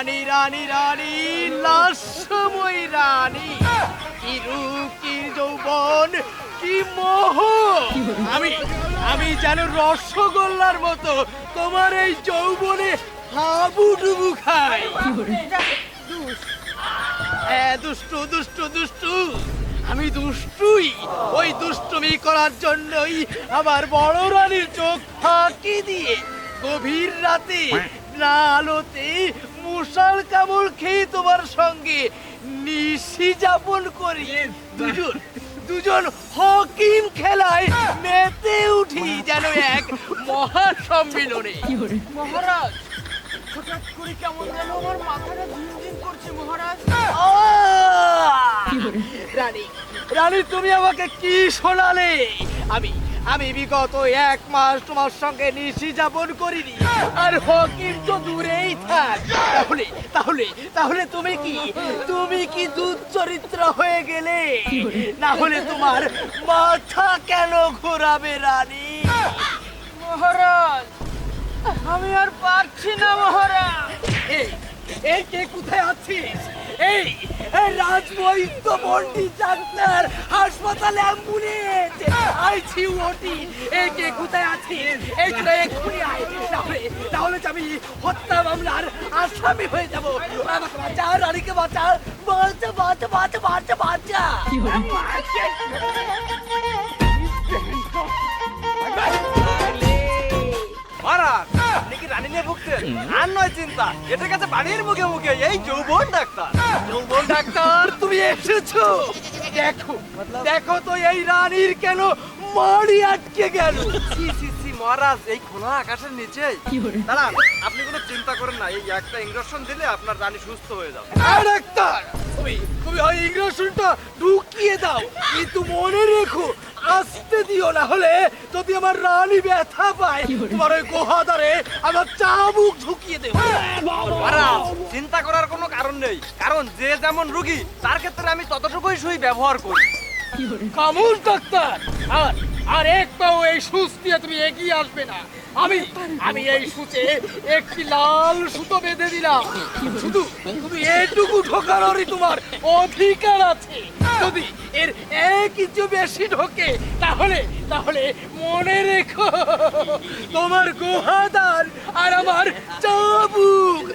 রানী রানী রানী লাস্যময়ী রানী, কি রূপ, কি যৌবন, কি মোহ! আমি আমি যেন রসগোল্লার মতো তোমার এই যৌবনে হাবুডুবু খাই। হ্যাঁ, দুষ্টু দুষ্টু দুষ্টু, আমি দুষ্টুই। ওই দুষ্টুমি করার জন্যই আমার বড় রানীর চোখ ফাঁকি দিয়ে গভীর রাতে না আলোতে মশাল কামড় খেয়ে তোমার সঙ্গে নিশি যাপন করি। দুজন দুজন হকিম খেলায় মেতে উঠি যেন এক মহা সম্মিলনে। মহারাজ, হঠাৎ করে কেমন যেন আমার মাথাটা ঝিমঝিম করছে মহারাজ। রানী রানী, তুমি আমাকে কি শোনালে? আমি আমি বিগত 1 মাস তোমার সঙ্গে নিশি যাপন করিনি, আর হকিম তো দূরেই থাক। তাহলে তাহলে তাহলে তুমি কি দুশ্চরিত্র হয়ে গেলে? না হলে তোমার মাথা কেন ঘোরাবে রানী? মহারাজ, আমি আর পারছি না মহারাজ। এই কে কোথায় আছিস? এই রাজবৈদ্য পণ্ডিত ডাক্তার, হাসপাতালে অ্যাম্বুলেন্স, আইসিইউটি, এই কে কোথায় আছিস? এই তো এক্ষুনি আয়, তাহলে আমি হত্যা মামলার আসামি হয়ে যাব। আমাকে বাঁচা, রানীকে বাঁচা, বাঁচা বাঁচা বাঁচা বাঁচা বাঁচা। মহারাজ, আপনি কি রানী নিয়ে ভুগছেন? আর নয় চিন্তা, এটার কাছে বাড়ির মুখে মুখে এই যৌবন ডাক্তার। যৌবন ডাক্তার, তুমি এসেছো? দেখো দেখো তো এই রানীর কেন মাড়ি আটকে গেল। সি সি সি মহারাজ, এই খোলা আকাশের নিচে দাঁড়ান, আপনি কোনো চিন্তা করেন না, এই একটা ইনজেকশন দিলে আপনার রানী সুস্থ হয়ে যাবে। ডাক্তার, তুমি ওই ইনজেকশনটা ঢুকিয়ে দাও, কিন্তু মনে রেখো আসতে দিও, না হলে যদি আমার রানী ব্যথা পায় তোমার ওই গোহাদারে আমার চাবুক ঢুকিয়ে দেবো। মহারাজ, চিন্তা করার কোনো কারণ নেই, কারণ যে যেমন রোগী তার ক্ষেত্রে আমি ততটুকুই সুই ব্যবহার করি। খামোশ ডাক্তার, আর এক পাও এই সুচ দিয়ে তুমি এগিয়ে আসবে না। আমি এই সুচে একটি লাল সুতো বেঁধে দিলাম, শুধু এটুকু ঢোকানোরই তোমার অধিকার আছে। যদি এর এক ইঞ্চি বেশি ঢোকে তাহলে মনে রেখো তোমার গোহাদার আর আমার চাবুক।